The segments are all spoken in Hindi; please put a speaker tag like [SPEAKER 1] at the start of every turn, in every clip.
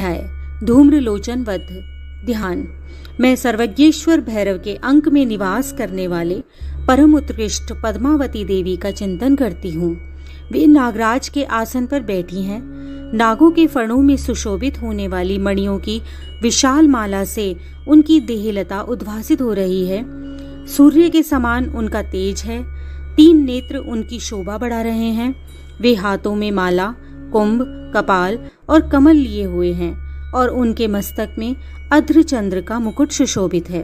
[SPEAKER 1] अध्याय धूम्रलोचन वध। ध्यान। मैं सर्वज्ञेश्वर भैरव के अंक में निवास करने वाले परम उत्कृष्ट पद्मावती देवी का चिंतन करती हूँ। वे नागराज के आसन पर बैठी हैं। नागों के फणों में सुशोभित होने वाली मणियों की विशाल माला से उनकी देहलता उद्भासित हो रही है। सूर्य के समान उनका तेज है। 3 नेत्र उनकी शोभा बढ़ा रहे हैं। वे हाथों में माला, कुंभ, कपाल और कमल लिए हुए हैं और उनके मस्तक में अर्धचंद्र का मुकुट सुशोभित है।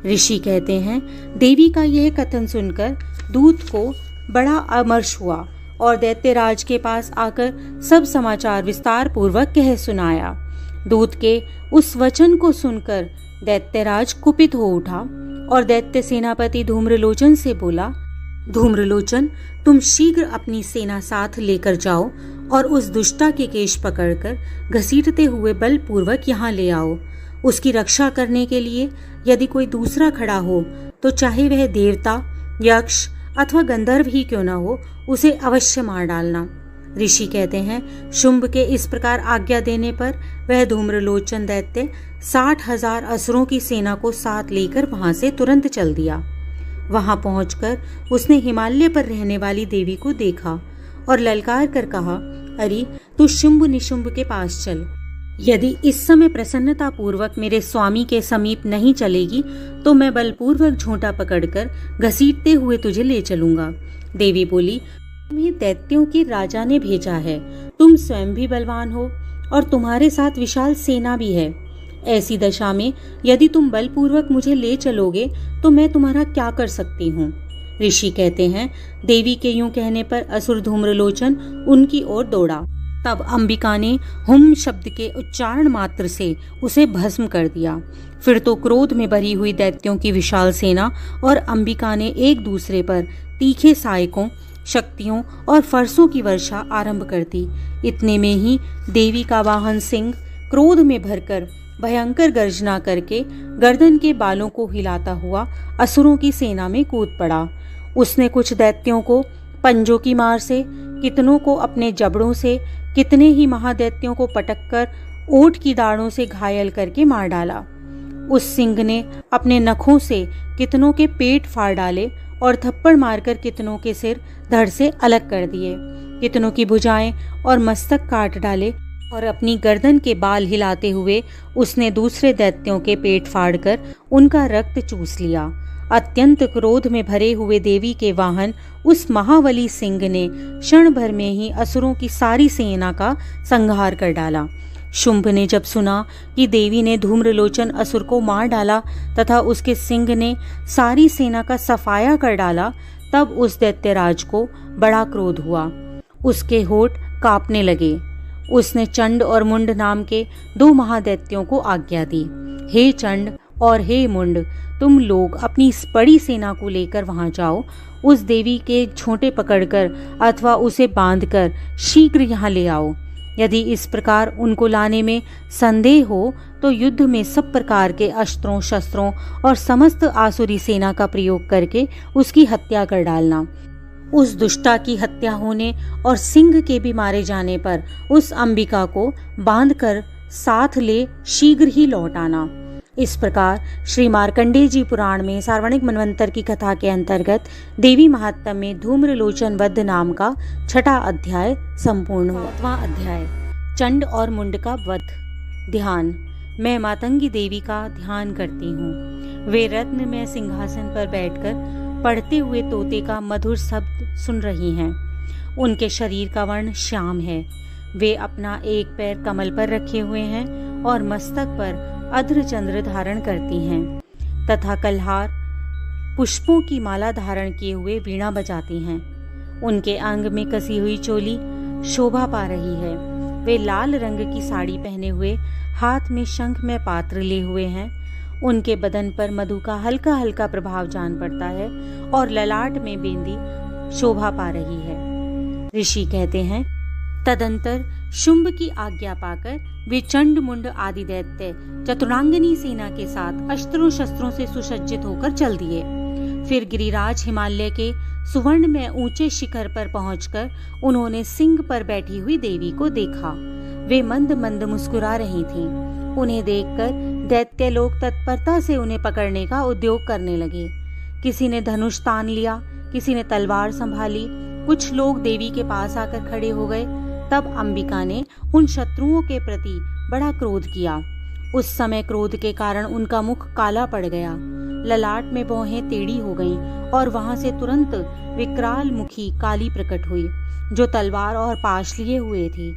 [SPEAKER 1] ऋषि कहते हैं, देवी का यह कथन सुनकर दूत को बड़ा अमर्ष हुआ और दैत्यराज के पास आकर सब समाचार विस्तार पूर्वक कह सुनाया। दूत के उस वचन को सुनकर दैत्यराज कुपित हो उठा और दैत्य सेनापति धूम्रलोचन से बोला, धूम्रलोचन, तुम शीघ्र अपनी सेना साथ लेकर जाओ और उस दुष्टा के केश पकड़कर घसीटते हुए बलपूर्वक यहाँ ले आओ। उसकी रक्षा करने के लिए यदि कोई दूसरा खड़ा हो तो चाहे वह देवता, यक्ष अथवा गंधर्व ही क्यों न हो, उसे अवश्य मार डालना। ऋषि कहते हैं, शुंभ के इस प्रकार आज्ञा देने पर वह धूम्रलोचन दैत्य 60,000 असुरों की सेना को साथ लेकर वहां से तुरंत चल दिया। वहां पहुंचकर उसने हिमालय पर रहने वाली देवी को देखा और ललकार कर कहा, अरे तू शुंभ निशुंभ के पास चल। यदि इस समय प्रसन्नता पूर्वक मेरे स्वामी के समीप नहीं चलेगी तो मैं बलपूर्वक झोंटा पकड़कर घसीटते हुए तुझे ले चलूंगा। देवी बोली, तुम्हें दैत्यों के राजा ने भेजा है। तुम स्वयं भी बलवान हो और तुम्हारे साथ विशाल सेना भी है। ऐसी दशा में यदि तुम बलपूर्वक मुझे ले चलोगे तो मैं तुम्हारा क्या कर सकती हूँ। ऋषि कहते हैं, देवी के यूं कहने पर असुर धूम्रलोचन उनकी ओर दौड़ा। तब अंबिका ने हुम शब्द के उच्चारण मात्र से उसे भस्म कर दिया। फिर तो क्रोध में भरी हुई दैत्यों की विशाल सेना और अंबिका ने एक दूसरे पर तीखे सहायकों, शक्तियों और फरसों की वर्षा आरंभ कर दी। इतने में ही देवी का वाहन सिंह क्रोध में भरकर भयंकर गर्जना करके गर्दन के बालों को हिलाता हुआ असुरों की सेना में कूद पड़ा। उसने कुछ दैत्यों को पंजों की मार से, कितनों को अपने जबड़ों से, कितने ही महादैत्यों को पटककर ओठ की दाढ़ों से घायल करके मार डाला। उस सिंह ने अपने नखों से कितनों के पेट फाड़ डाले और थप्पड़ मारकर कितनों के सिर धड़ से अलग कर दिए। कितनों की भुजाएं और मस्तक काट डाले और अपनी गर्दन के बाल हिलाते हुए उसने दूसरे दैत्यों के पेट फाड़कर उनका रक्त चूस लिया। अत्यंत क्रोध में भरे हुए देवी के वाहन उस महाबली सिंह ने क्षण भर में ही असुरों की सारी सेना का संहार कर डाला। शुंभ ने जब सुना कि देवी ने धूम्रलोचन असुर को मार डाला तथा उसके सिंह ने सारी सेना का सफाया कर डाला, तब उस दैत्यराज को बड़ा क्रोध हुआ। उसके होठ कांपने लगे। उसने चंड और मुंड नाम के 2 महादैत्यों को आज्ञा दी, हे चंड और हे मुंड, तुम लोग अपनी इस बड़ी सेना को लेकर वहां जाओ। उस देवी के झोंटे पकड़कर अथवा उसे बांधकर शीघ्र यहाँ ले आओ। यदि इस प्रकार उनको लाने में संदेह हो तो युद्ध में सब प्रकार के अस्त्रों, शस्त्रों और समस्त आसुरी सेना का प्रयोग करके उसकी हत्या कर डालना। उस दुष्टा की हत्या होने और सिंह के भी मारे जाने पर उस अंबिका को बांधकर साथ ले शीघ्र ही लौट आना। इस प्रकार श्री मार्कंडेय जी पुराण में सार्वणिक मनवंतर की कथा के अंतर्गत देवी महात्म्य में धूम्रलोचन वध नाम का 6वां अध्याय संपूर्ण हुआ। 7वां अध्याय चंड और मुंड का वध। ध्यान। मैं मातंगी देवी का ध्यान करती हूँ। वे रत्नमय सिंहासन पर बैठकर पढ़ते हुए तोते का मधुर शब्द सुन रही हैं। उनके शरीर का वर्ण श्याम है। वे अपना एक पैर कमल पर रखे हुए हैं और मस्तक पर अर्धचंद्र धारण करती हैं तथा कल्हार पुष्पों की माला धारण किए हुए वीणा बजाती हैं। उनके अंग में कसी हुई चोली शोभा पा रही है। वे लाल रंग की साड़ी पहने हुए हाथ में शंख में पात्र लिए हुए हैं। उनके बदन पर मधु का हल्का हल्का प्रभाव जान पड़ता है और ललाट में बेंदी शोभा पा रही है। ऋषि कहते हैं, तदंतर शुंभ की आज्ञा पाकर वे चंड मुंड आदि दैत्य चतुरांगनी सेना के साथ अस्त्रों शस्त्रों से सुसज्जित होकर चल दिए। फिर गिरिराज हिमालय के सुवर्ण में ऊंचे शिखर पर पहुंचकर उन्होंने सिंह पर बैठी हुई देवी को देखा। वे मंद मंद मुस्कुरा रही थीं। उन्हें देखकर दैत्य लोग तत्परता से उन्हें पकड़ने का उद्योग करने लगे। किसी ने धनुष तान लिया, किसी ने तलवार संभाली। कुछ लोग देवी के पास आकर खड़े हो गए। तब अंबिका ने उन शत्रुओं के प्रति बड़ा क्रोध किया। उस समय क्रोध के कारण उनका मुख काला पड़ गया, ललाट में भौहें टेढ़ी हो गईं और वहां से तुरंत विकराल मुखी काली प्रकट हुई, जो तलवार और पाश लिए हुए थी।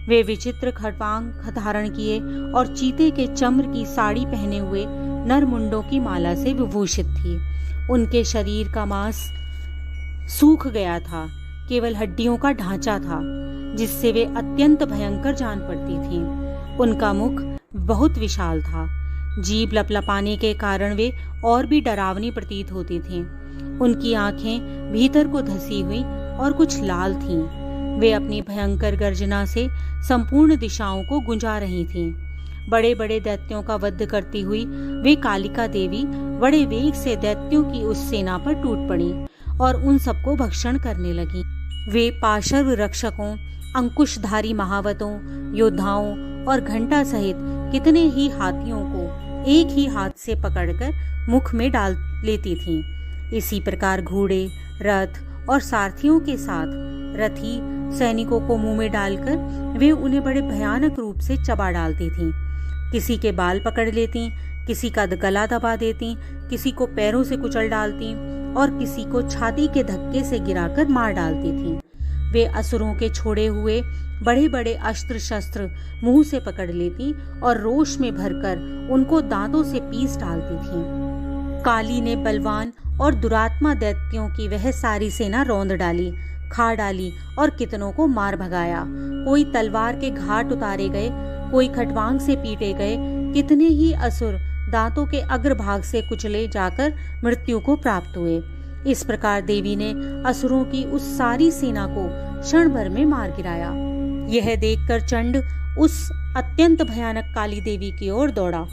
[SPEAKER 1] वे विचित्र खड़पांग धारण किए और चीते के चम्र की साड़ी पहने हुए नरमुंडों की माला से विभूषित थी। उनके शरीर का मांस सूख गया था, केवल हड्डियों का ढांचा था, जिससे वे अत्यंत भयंकर जान पड़ती थीं। उनका मुख बहुत विशाल था। जीभ लपलपाने के कारण वे और भी डरावनी प्रतीत होती थीं। उनकी आंखें भीतर को धसी हुई और कुछ लाल थीं। वे अपनी भयंकर गर्जना से संपूर्ण दिशाओं को गुंजा रही थीं। बड़े बड़े दैत्यों का वध करती हुई वे कालिका देवी बड़े वेग से दैत्यों की उस सेना पर टूट पड़ी और उन सबको भक्षण करने लगी। वे पाशर्व रक्षकों, अंकुशधारी महावतों, योद्धाओं और घंटा सहित कितने ही हाथियों को एक ही हाथ से पकड़कर मुख में डाल लेती थीं। इसी प्रकार घोड़े, रथ और सारथियों के साथ रथी सैनिकों को मुंह में डालकर वे उन्हें बड़े भयानक रूप से चबा डालती थीं। किसी के बाल पकड़ लेती, किसी का गला दबा देती, किसी को पैरों से कुचल डालती और किसी को छाती के धक्के से गिराकर मार डालती थीं। वे असुरों के छोड़े हुए बड़े बड़े अस्त्र शस्त्र मुंह से पकड़ लेती और रोष में भरकर उनको दांतों से पीस डालती थीं। काली ने बलवान और दुरात्मा दैत्यों की वह सारी सेना रौंद डाली, खा डाली और कितनों को मार भगाया। कोई तलवार के घाट उतारे गए, कोई खटवांग से पीटे गए। कितने ही असुर दांतों के अग्रभाग से कुचले जाकर मृत्यु को प्राप्त हुए। इस प्रकार देवी ने असुरों की उस सारी सेना को क्षण भर में मार गिराया। यह देखकर चंड उस अत्यंत भयानक काली देवी की ओर दौड़ा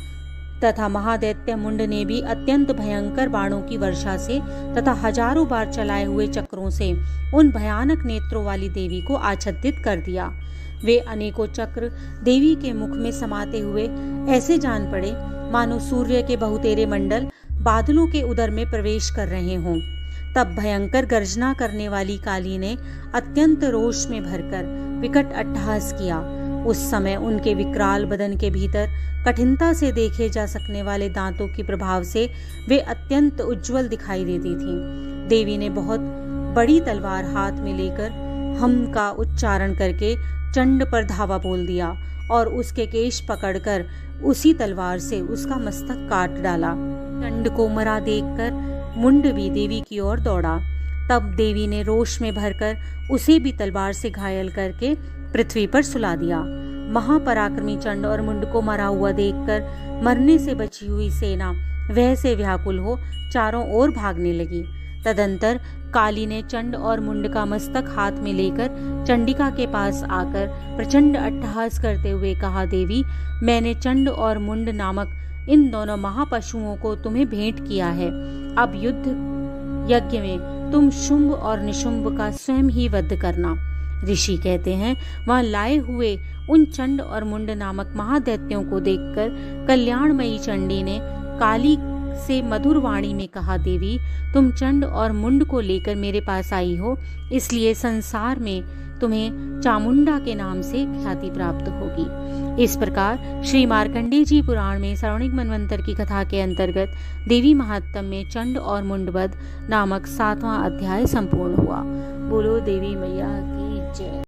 [SPEAKER 1] तथा महादैत्य मुंड ने भी अत्यंत भयंकर बाणों की वर्षा से तथा हजारों बार चलाए हुए चक्रों से उन भयानक नेत्रों वाली देवी को आच्छादित कर दिया। वे अनेकों चक्र देवी के मुख में समाते हुए ऐसे जान पड़े मानो सूर्य के बहुतेरे मंडल बादलों के उदर में प्रवेश कर रहे हों। तब भयंकर गर्जना करने वाली काली ने अत्यंत रोष में भरकर विकट अट्टहास किया। उस समय उनके विकराल बदन के भीतर कठिनता से देखे जा सकने वाले दांतों के प्रभाव से वे अत्यंत उज्जवल दिखाई देती थीं। देवी ने बहुत बड़ी तलवार हाथ में लेकर हम का उच्चारण करके चंड पर धावा बोल दिया और उसके केश पकड़कर उसी तलवार से उसका मस्तक काट डाला। चंड को मरा देखकर मुंड भी देवी की ओर दौड़ा। तब देवी ने रोष में भरकर उसे भी तलवार से घायल करके पृथ्वी पर सुला दिया। महापराक्रमी चंड और मुंड को मरा हुआ देखकर मरने से बची हुई सेना वह से व्याकुल हो चारों ओर भागने लगी। तदंतर काली ने चंड और मुंड का मस्तक हाथ में लेकर चंडिका के पास आकर प्रचंड अट्टहास करते हुए कहा, देवी, मैंने चंड और मुंड नामक इन दोनों महापशुओं को तुम्हें भेंट किया है। अब युद्ध यज्ञ में तुम शुंभ और निशुंभ का स्वयं ही वध करना। ऋषि कहते हैं, वहां लाए हुए उन चंड और मुंड नामक महादैत्यों को देखकर कल्याणमयी चंडी ने काली से मधुर वाणी में कहा, देवी, तुम चंड और मुंड को लेकर मेरे पास आई हो, इसलिए संसार में तुम्हें चामुंडा के नाम से ख्याति प्राप्त होगी। इस प्रकार श्री मार्कंडेय जी पुराण में श्रावणिक मनवंतर की कथा के अंतर्गत देवी महात्म्य में चंड और मुंडवध नामक 7वां अध्याय संपूर्ण हुआ। बोलो देवी मैया की जय।